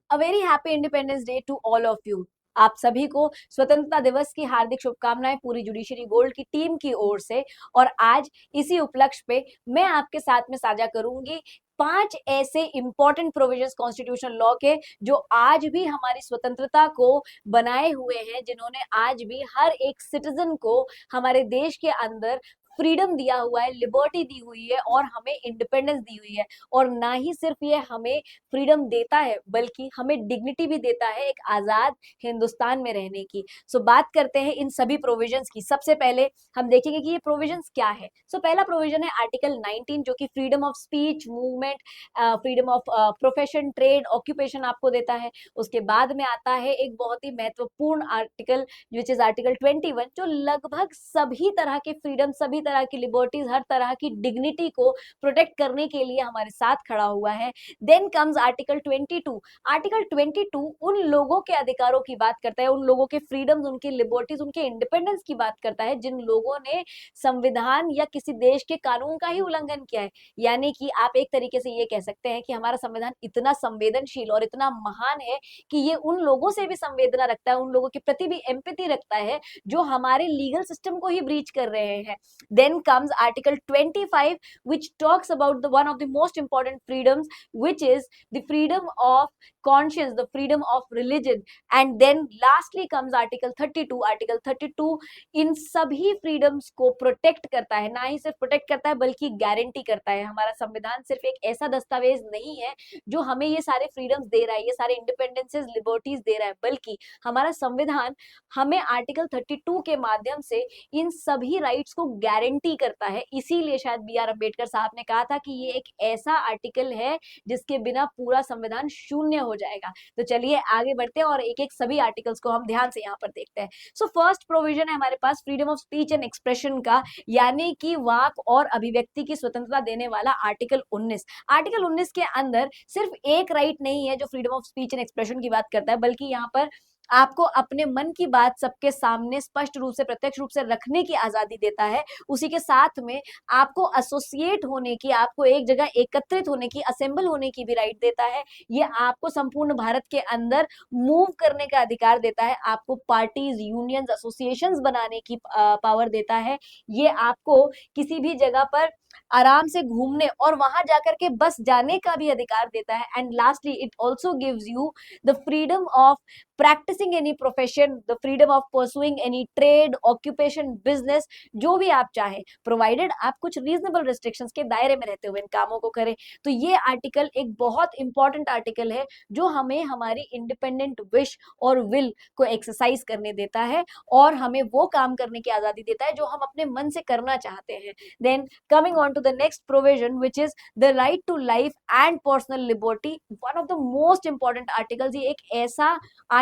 A very happy independence day to all of you. आप सभी को स्वतंत्रता दिवस की हार्दिक शुभकामनाएं पूरी जुडिशरी गोल्ड की टीम की ओर से। और आज इसी उपलक्ष्य पे मैं आपके साथ में साझा करूंगी 5 ऐसे इंपॉर्टेंट प्रोविजंस कॉन्स्टिट्यूशन लॉ के जो आज भी हमारी स्वतंत्रता को बनाए हुए हैं, जिन्होंने आज भी हर एक सिटीजन को हमारे देश के अंदर फ्रीडम दिया हुआ है, लिबर्टी दी हुई है और हमें इंडिपेंडेंस दी हुई है। और ना ही सिर्फ ये हमें फ्रीडम देता है बल्कि हमें डिग्निटी भी देता है एक आजाद हिंदुस्तान में रहने की। सो बात करते हैं इन सभी प्रोविजंस की। सबसे पहले हम देखेंगे कि ये प्रोविजंस क्या है। सो पहला प्रोविजन है आर्टिकल 19 जो कि freedom of speech, movement, freedom of profession, trade, occupation आपको देता है। उसके बाद में आता है एक बहुत ही महत्वपूर्ण आर्टिकल विच इज आर्टिकल 21 जो लगभग सभी तरह के फ्रीडम, सभी तरह की लिबर्टीज, हर तरह की डिग्निटी को प्रोटेक्ट करने के लिए हमारे साथ खड़ा हुआ है। Then comes article 22। आर्टिकल 22 उन लोगों के अधिकारों की बात करता है, उन लोगों के फ्रीडम्स, उनकी लिबर्टीज, उनके इंडिपेंडेंस की बात करता है जिन लोगों ने संविधान या किसी देश के कानून का ही उल्लंघन किया है। यानी कि आप एक तरीके से ये कह सकते हैं कि हमारा संविधान इतना संवेदनशील और इतना महान है कि ये उन लोगों से भी संवेदना रखता है, उन लोगों के प्रति भी एम्पैथी रखता है जो हमारे लीगल सिस्टम को ही ब्रीच कर रहे हैं। Then comes article 25 which talks about the one of the most important freedoms, which is the freedom of conscience, the freedom of religion. And then lastly comes article 32। article 32 इन सभी freedoms को protect करता है, ना ही सिर्फ protect करता है बल्कि guarantee करता है। हमारा संविधान सिर्फ एक ऐसा दस्तावेज नहीं है जो हमें ये सारे फ्रीडम्स दे रहा है, ये सारे इंडिपेंडेंसेस, लिबर्टीज दे रहा है, बल्कि हमारा संविधान हमें आर्टिकल 32 के माध्यम से इन सभी राइट्स को गारंटी करता है। इसीलिए शायद बी आर अम्बेडकर साहब ने कहा था कि ये एक ऐसा आर्टिकल है जिसके बिना पूरा संविधान शून्य हो जाएगा। तो चलिए आगे बढ़ते हैं और एक एक सभी आर्टिकल्स को हम ध्यान से यहाँ पर देखते हैं। सो फर्स्ट प्रोविजन है हमारे पास freedom of speech and expression का, यानी कि वाक और अभिव्यक्ति की स्वतंत्रता देने वाला आर्टिकल 19। आर्टिकल 19 के अंदर सिर्फ एक राइट नहीं है जो freedom of speech and expression की बात करता है, बल्कि यहाँ पर आपको अपने मन की बात सबके सामने स्पष्ट रूप से, प्रत्यक्ष रूप से रखने की आजादी देता है। उसी के साथ में आपको एसोसिएट होने की, आपको एक जगह एकत्रित होने की, असेंबल होने की भी राइट देता है। ये आपको संपूर्ण भारत के अंदर मूव करने का अधिकार देता है, आपको पार्टीज, यूनियंस, एसोसिएशंस बनाने की पावर देता है। ये आपको किसी भी जगह पर आराम से घूमने और वहां जाकर के बस जाने का भी अधिकार देता है। And lastly it also gives you the freedom of practicing any profession, the freedom of pursuing any trade, occupation, business, जो भी आप चाहें, प्रोवाइडेड आप कुछ रीजनेबल रिस्ट्रिक्शंस के दायरे में रहते हुए इन कामों को करें। तो ये आर्टिकल एक बहुत इंपॉर्टेंट आर्टिकल है जो हमें हमारी इंडिपेंडेंट विश और विल को एक्सरसाइज करने देता है और हमें वो काम करने की आजादी देता है जो हम अपने मन से करना चाहते हैं। Then coming on to the next provision which is the right to life and personal liberty, one of the most important articles. ये एक ऐसा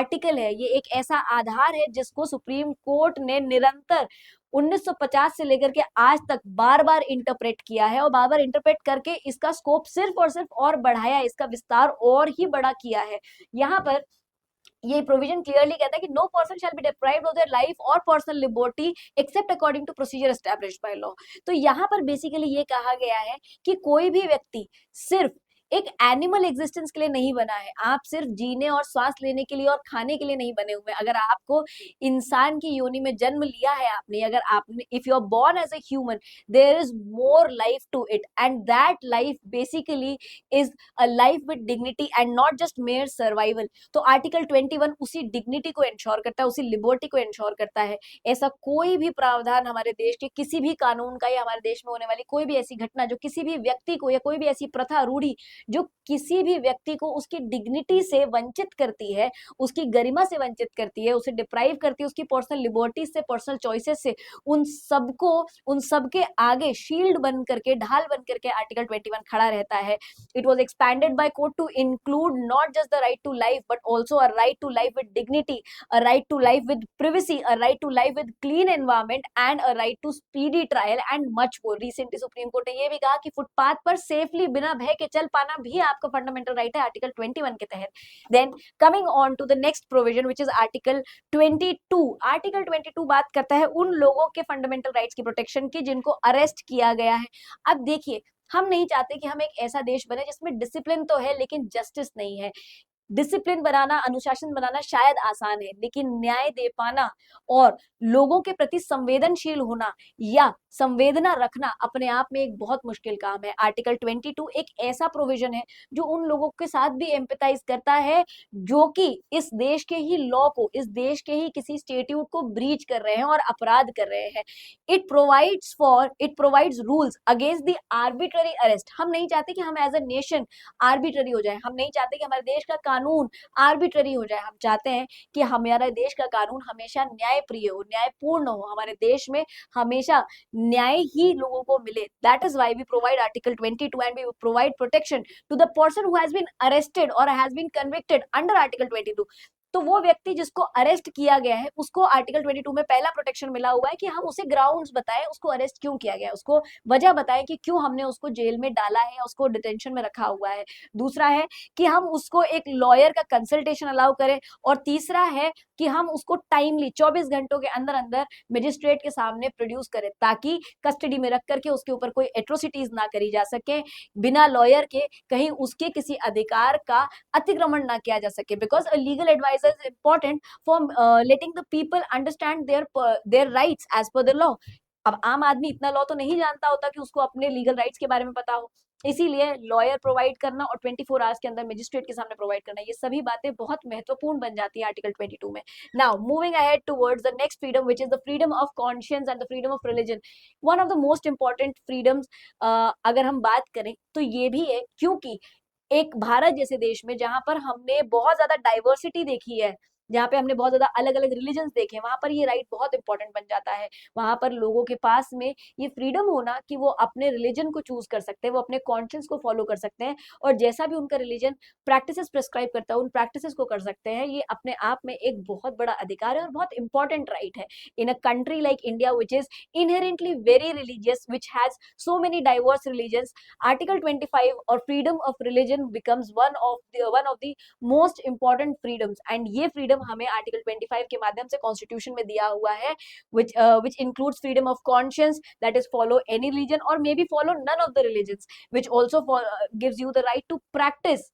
आर्टिकल है, ये एक ऐसा आधार है जिसको सुप्रीम कोर्ट ने निरंतर 1950 से लेकर के आज तक बार बार इंटरप्रेट किया है और बार बार इंटरप्रेट करके इसका स्कोप सिर्फ और सिर्फ और बढ़ाया है, इसका विस्तार और ही बड़ा किया है। यहाँ पर ये प्रोविजन क्लियरली कहता है कि no person shall be deprived of their life और personal liberty except according to procedure established by law. तो यहाँ पर बेसिकली ये कहा गया है कि कोई भी व्यक्ति सिर्फ एक एनिमल एग्जिस्टेंस के लिए नहीं बना है, आप सिर्फ जीने और श्वास लेने के लिए और खाने के लिए नहीं बने हुए। अगर आपको इंसान की योनि में जन्म लिया है आपने, अगर आपने, if you are born as a human, there is more life to it and that life basically is a life with dignity and not just mere survival. तो आर्टिकल 21 उसी डिग्निटी को इंश्योर करता है, उसी लिबर्टी को ensure करता है। ऐसा कोई भी प्रावधान हमारे देश के किसी भी कानून का या हमारे देश में होने वाली कोई भी ऐसी घटना जो किसी भी व्यक्ति को या कोई भी ऐसी प्रथा, रूढ़ी जो किसी भी व्यक्ति को उसकी डिग्निटी से वंचित करती है, उसकी गरिमा से वंचित करती है, उसे डिप्राइव करती है उसकी पर्सनल लिबर्टी से, पर्सनल चॉइसेस से, उन सबको, उन सबके आगे शील्ड बन करके, ढाल बन करके आर्टिकल 21 खड़ा रहता है। It was expanded by court to include not just the right to life but also a right to life with dignity, a right to life with privacy, a right to life with clean environment and a right to speedy trial and much more. Recently Supreme Court ने यह भी कहा कि footpath पर safely बिना भय के चल पाना भी आपका फंडामेंटल राइट है आर्टिकल 21 के तहत। Then coming on to the next provision which is article 22। Article 22 बात करता है उन लोगों के फंडामेंटल राइट्स की प्रोटेक्शन की जिनको अरेस्ट किया गया है। अब देखिए, हम नहीं चाहते कि हम एक ऐसा देश बने जिसमें डिसिप्लिन तो है लेकिन जस्टिस नहीं है। डिसिप्लिन बनाना, अनुशासन बनाना शायद आसान है, लेकिन न्याय दे पाना और लोगों के प्रति संवेदनशील होना या संवेदना रखना अपने आप में एक बहुत मुश्किल काम है। आर्टिकल 22 एक ऐसा प्रोविजन है जो उन लोगों के साथ भी एम्पैथाइज करता है जो कि इस देश के ही लॉ को, इस देश के ही किसी स्टेट्यूट को ब्रीच कर रहे हैं और अपराध कर रहे हैं। It provides rules against the arbitrary arrest. हम नहीं चाहते कि हम एज अ नेशन आर्बिट्ररी हो जाए, हम नहीं चाहते कि हमारे देश का कानून आर्बिट्ररी हो जाए। हम चाहते हैं कि हमारे देश का कानून हमेशा न्यायप्रिय हो, न्यायपूर्ण हो, हमारे देश में हमेशा न्याय ही लोगों को मिले। That is why we provide article 22 and we provide protection to the person who has been arrested और has been convicted under article 22। तो वो व्यक्ति जिसको अरेस्ट किया गया है उसको आर्टिकल 22 में पहला प्रोटेक्शन मिला हुआ है कि हम उसे ग्राउंड्स बताएं, उसको अरेस्ट क्यों किया गया है, उसको वजह बताएं कि क्यों हमने उसको जेल में डाला है, उसको डिटेंशन में रखा हुआ है। दूसरा है कि हम उसको एक लॉयर का कंसल्टेशन अलाउ करें, और तीसरा है कि हम उसको टाइमली 24 घंटों के अंदर अंदर मजिस्ट्रेट के सामने प्रोड्यूस करें, ताकि कस्टडी में रख करके उसके ऊपर कोई एट्रोसिटीज ना करी जा सके, बिना लॉयर के कहीं उसके किसी अधिकार का अतिक्रमण ना किया जा सके। Because a legal adviser is important for letting the people understand their rights as per the law. अब आम आदमी इतना लॉ तो नहीं जानता होता कि उसको अपने लीगल राइट्स के बारे में पता हो, इसीलिए लॉयर प्रोवाइड करना और 24 आवर्स के अंदर मजिस्ट्रेट के सामने प्रोवाइड करना, ये सभी बातें बहुत महत्वपूर्ण बन जाती है आर्टिकल 22 में। Now moving ahead towards the next freedom which is the freedom of conscience and the freedom of religion. One of the most important freedoms अगर हम बात करें तो ये भी है, क्योंकि एक भारत जैसे देश में जहां पर हमने बहुत ज्यादा डाइवर्सिटी देखी है, जहाँ पे हमने बहुत ज्यादा अलग अलग रिलीजन्स देखे हैं, वहां पर ये राइट बहुत इंपॉर्टेंट बन जाता है। वहां पर लोगों के पास में ये फ्रीडम होना कि वो अपने रिलीजन को चूज कर सकते हैं, वो अपने कॉन्शियंस को फॉलो कर सकते हैं, और जैसा भी उनका रिलीजन प्रैक्टिसेस प्रिस्क्राइब करता है उन प्रैक्टिसेस को कर सकते हैं, ये अपने आप में एक बहुत बड़ा अधिकार है और बहुत इंपॉर्टेंट राइट है। In a country like India which is inherently very religious, which has so many diverse religions, article 25 or freedom of religion becomes one of the most important freedoms, and ये freedom हमें article 25 के माध्यम से constitution में दिया हुआ है, which includes freedom of conscience, that is follow any religion or maybe follow none of the religions, which also gives you the right to practice,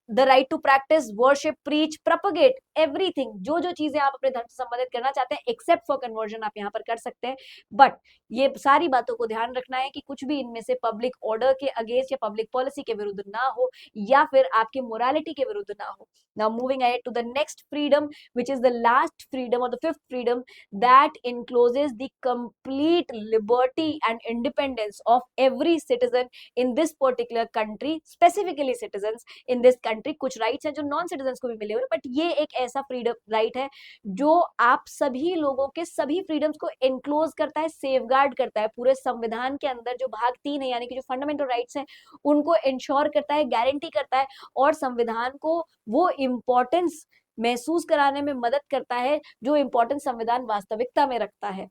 the right to practice, worship, preach, propagate everything. जो जो चीजें आप अपने धर्म से संबंधित करना चाहते हैं एक्सेप्ट फॉर कन्वर्जन आप यहाँ पर कर सकते हैं। बट ये सारी बातों को ध्यान रखना है कि कुछ भी इनमें से पब्लिक ऑर्डर के अगेंस्ट या पब्लिक पॉलिसी के विरुद्ध ना हो, या फिर आपकी मोरालिटी के विरुद्ध ना हो। Now moving ahead to the next freedom which is the last freedom और the fifth freedom, that encloses the complete liberty and independence of every citizen in this particular country, specifically citizens in this country. कुछ rights हैं जो non citizens को भी मिले हुए, but ये एक ऐसा फ्रीडम राइट है जो आप सभी लोगों के सभी फ्रीडम्स को एनक्लोज करता है, सेफगार्ड करता है। पूरे संविधान के अंदर जो भाग 3 है, यानी कि जो फंडामेंटल राइट्स हैं, उनको इंश्योर करता है, गारंटी करता है, और संविधान को वो इम्पोर्टेंस महसूस कराने में मदद करता है जो इम्पोर्टेंस संविधान वास्तविकता में रखता है,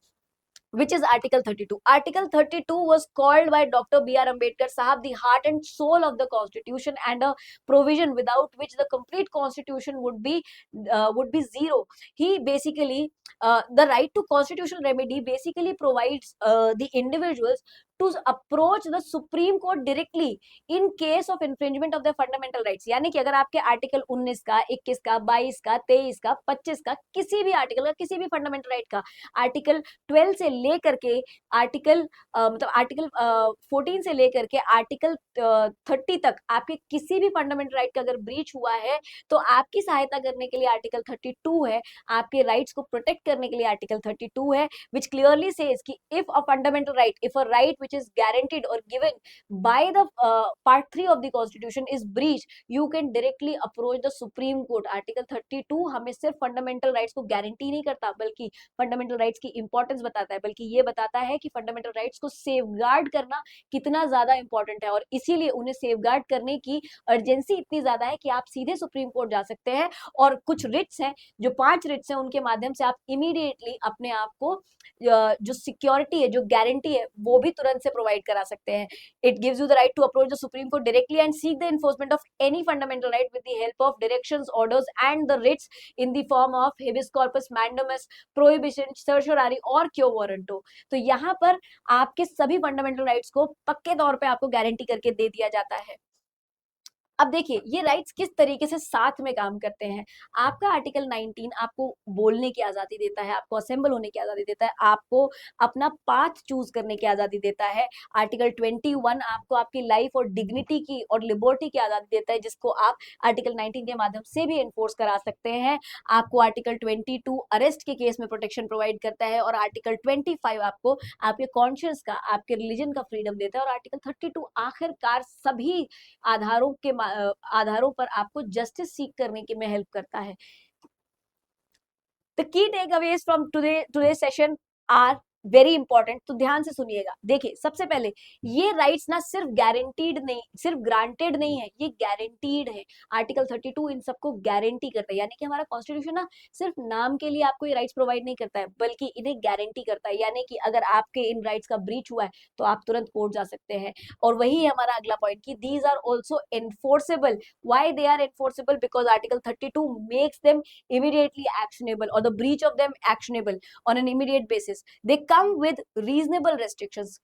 which is Article 32. Article 32 was called by Dr. B.R. Ambedkar Sahab the heart and soul of the Constitution, and a provision without which the complete Constitution would be zero. He basically the right to constitutional remedy basically provides the individuals to approach the Supreme Court directly in case of infringement of their fundamental rights। यानी कि अगर आपके article 19 का, 21 का, 22 का, 23 का, 25 का, किसी भी आर्टिकल का, किसी भी फंडामेंटल राइट का, आर्टिकल 12 से लेकर के आर्टिकल मतलब आर्टिकल 14 से लेकर के आर्टिकल 30 तक आपके किसी भी फंडामेंटल राइट का अगर ब्रीच हुआ है, तो आपकी सहायता करने के लिए आर्टिकल 32 है, आपके राइट्स को प्रोटेक्ट करने के लिए आर्टिकल 32 है, विच क्लियरली सेज कि if a fundamental right, if a right which is guaranteed और given by the part 3 of the constitution is breach, you can directly approach the Supreme Court. Article 32 हमें सिर्फ fundamental rights को guarantee नहीं करता, बल्कि fundamental rights की importance बताता है, बल्कि ये बताता है कि फंडामेंटल राइट्स को सेफगार्ड करना कितना ज्यादा इंपॉर्टेंट है, और इसीलिए उन्हें सेफगार्ड करने की अर्जेंसी इतनी ज्यादा है कि आप सीधे सुप्रीम कोर्ट जा सकते हैं, और कुछ रिट्स हैं, जो 5 रिट्स हैं, उनके माध्यम से आप इमीडिएटली अपने आप को जो सिक्योरिटी है, जो गारंटी है, वो भी तुरंत से प्रोवाइड करा सकते हैं। It gives you the right to approach the Supreme Court directly and seek the enforcement of any fundamental right with the help of directions, orders and the writs in the form of habeas corpus mandamus, prohibition, certiorari और quo warranto. तो यहाँ पर आपके सभी fundamental rights को पक्के तौर पे आपको गारंटी करके दे दिया जाता है। अब देखिए ये राइट्स किस तरीके से साथ में काम करते हैं। आपका आर्टिकल 19 आपको बोलने की आजादी देता है, आपको असेंबल होने की आजादी देता है, आपको अपना पाथ चूज करने की आजादी देता है। आर्टिकल 21 आपको आपकी लाइफ और डिग्निटी की और लिबर्टी की आजादी देता है, जिसको आप आर्टिकल 19 के माध्यम से भी एनफोर्स करा सकते हैं। आपको आर्टिकल 22 अरेस्ट के केस में प्रोटेक्शन प्रोवाइड करता है, और आर्टिकल 25 आपको आपके कॉन्शियस का, आपके रिलीजन का फ्रीडम देता है, और आर्टिकल 32 आखिरकार सभी आधारों पर आपको जस्टिस सीख करने की में हेल्प करता है। The key takeaways from today session are very important, तो ध्यान से सुनिएगा। देखिए सबसे पहले ये राइट्स ना सिर्फ गारंटीड नहीं, सिर्फ ग्रांटेड नहीं है, ये गारंटीड है। आर्टिकल 32 इन सबको गारंटी करता है, यानी कि हमारा कॉन्स्टिट्यूशन ना सिर्फ नाम के लिए आपको ये राइट्स प्रोवाइड नहीं करता है, बल्कि इन्हें गारंटी करता है। यानी कि अगर आपके इन राइट्स का ब्रीच हुआ है तो आप तुरंत कोर्ट जा सकते हैं। और वही है हमारा अगला पॉइंट कि these are also enforceable. Why they are enforceable? Because article 32 makes them immediately actionable, or the breach of them actionable on an immediate basis. They come with reasonable restrictions.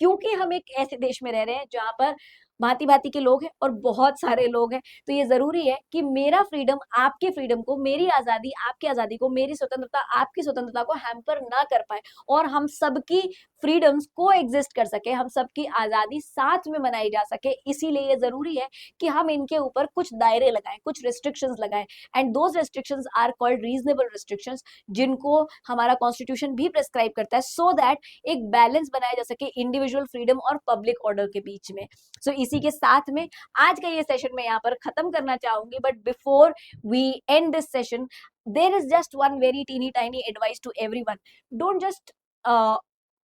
क्योंकि हम एक ऐसे देश में रह रहे हैं जहां पर भांति भांति के लोग हैं और बहुत सारे लोग हैं, तो ये जरूरी है कि मेरा फ्रीडम आपके फ्रीडम को, मेरी आजादी आपकी आजादी को, मेरी स्वतंत्रता आपकी स्वतंत्रता को हैम्पर ना कर पाए, और हम सबकी फ्रीडम्स को एग्जिस्ट कर सके, हम सबकी आजादी साथ में मनाई जा सके। इसीलिए ये जरूरी है कि हम इनके ऊपर कुछ दायरे लगाएं, कुछ रिस्ट्रिक्शंस लगाएं, and those restrictions are called reasonable restrictions, जिनको हमारा कॉन्स्टिट्यूशन भी प्रेस्क्राइब करता है, सो दैट एक बैलेंस बनाया जा सके इंडिविजुअल फ्रीडम और पब्लिक ऑर्डर के बीच में। सो इसी के साथ में आज का ये सेशन मैं यहाँ पर खत्म करना चाहूंगी, but before we end this session, there is just one very teeny tiny advice to everyone. Don't just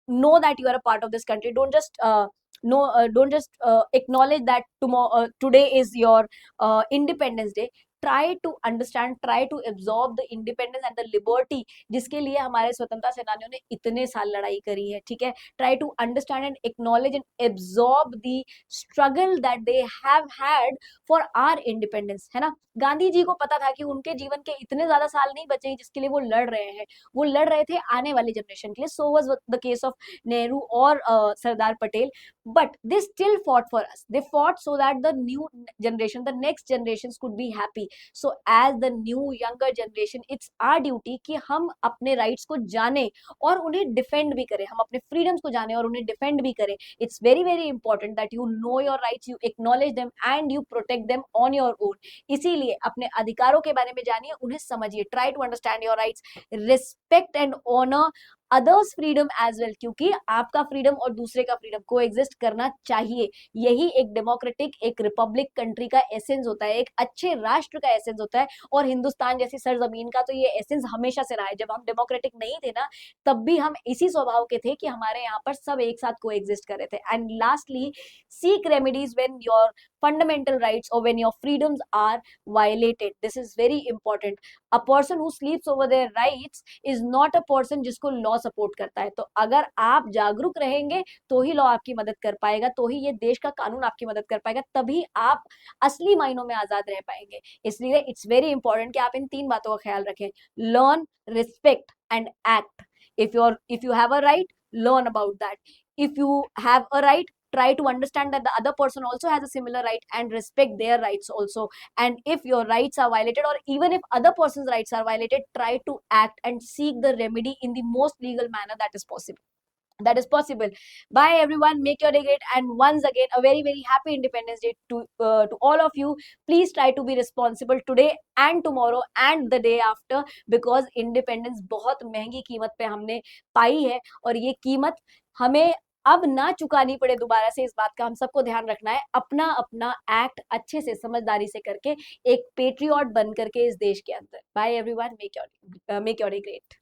know that you are a part of this country. Don't just acknowledge that tomorrow, today is your Independence Day. Try to understand, try to absorb the independence and the liberty जिसके लिए हमारे स्वतंत्रता सेनानियों ने इतने साल लड़ाई करी है, ठीक है। Try to understand and acknowledge and absorb the struggle that they have had for our independence, है ना। गांधी जी को पता था कि उनके जीवन के इतने ज्यादा साल नहीं बचे जिसके लिए वो लड़ रहे हैं, वो लड़ रहे थे आने वाली जनरेशन के लिए। So was the case of Nehru और Sardar Patel, but they still fought for us. They fought so that the new generation, the next generations could be happy. So as the new younger generation, it's our duty कि हम अपने rights को जाने और उन्हें defend भी करें, हम अपने freedoms को जाने और उन्हें defend भी करें। It's very very important that you know your rights, you acknowledge them and you protect them on your own. इसीलिए अपने अधिकारों के बारे में जानिए, उन्हें समझिए, try to understand your rights, respect and honor others freedom as well, क्योंकि आपका फ्रीडम और दूसरे का फ्रीडम को एग्जिस्ट करना चाहिए। यही एक डेमोक्रेटिक, एक रिपब्लिक कंट्री का एसेंस होता है, एक अच्छे राष्ट्र का एसेंस होता है। और हिंदुस्तान जैसी सरजमीन का तो ये एसेंस हमेशा से रहा है। जब हम डेमोक्रेटिक नहीं थे ना, तब भी हम इसी स्वभाव के थे कि हमारे यहाँ पर सब एक साथ को एग्जिस्ट कर रहे थे। And lastly, seek remedies when your fundamental rights or when your freedoms are violated. This is very important. A person who sleeps over their rights is not a person जिसको लॉ सपोर्ट करता है। तो अगर आप जागरूक रहेंगे तो ही law आपकी मदद कर पाएगा, तो ही ये देश का कानून आपकी मदद कर पाएगा, तभी आप असली मायनों में आजाद रह पाएंगे। इसलिए इट्स वेरी इंपॉर्टेंट कि आप इन 3 बातों का ख्याल रखें: learn, respect and act. if you have a right, learn about that. If you have a right, try to understand that the other person also has a similar right and respect their rights also. And if your rights are violated, or even if other person's rights are violated, try to act and seek the remedy in the most legal manner that is possible. Bye everyone, make your day great, and once again a very very happy Independence Day to all of you. Please try to be responsible today and tomorrow and the day after, because independence बहुत महंगी कीमत पे हमने पाई है, और ये कीमत हमें अब ना चुकानी पड़े दोबारा से। इस बात का हम सबको ध्यान रखना है, अपना अपना एक्ट अच्छे से समझदारी से करके एक पेट्रियट बन करके इस देश के अंदर। Bye everyone, make your day great.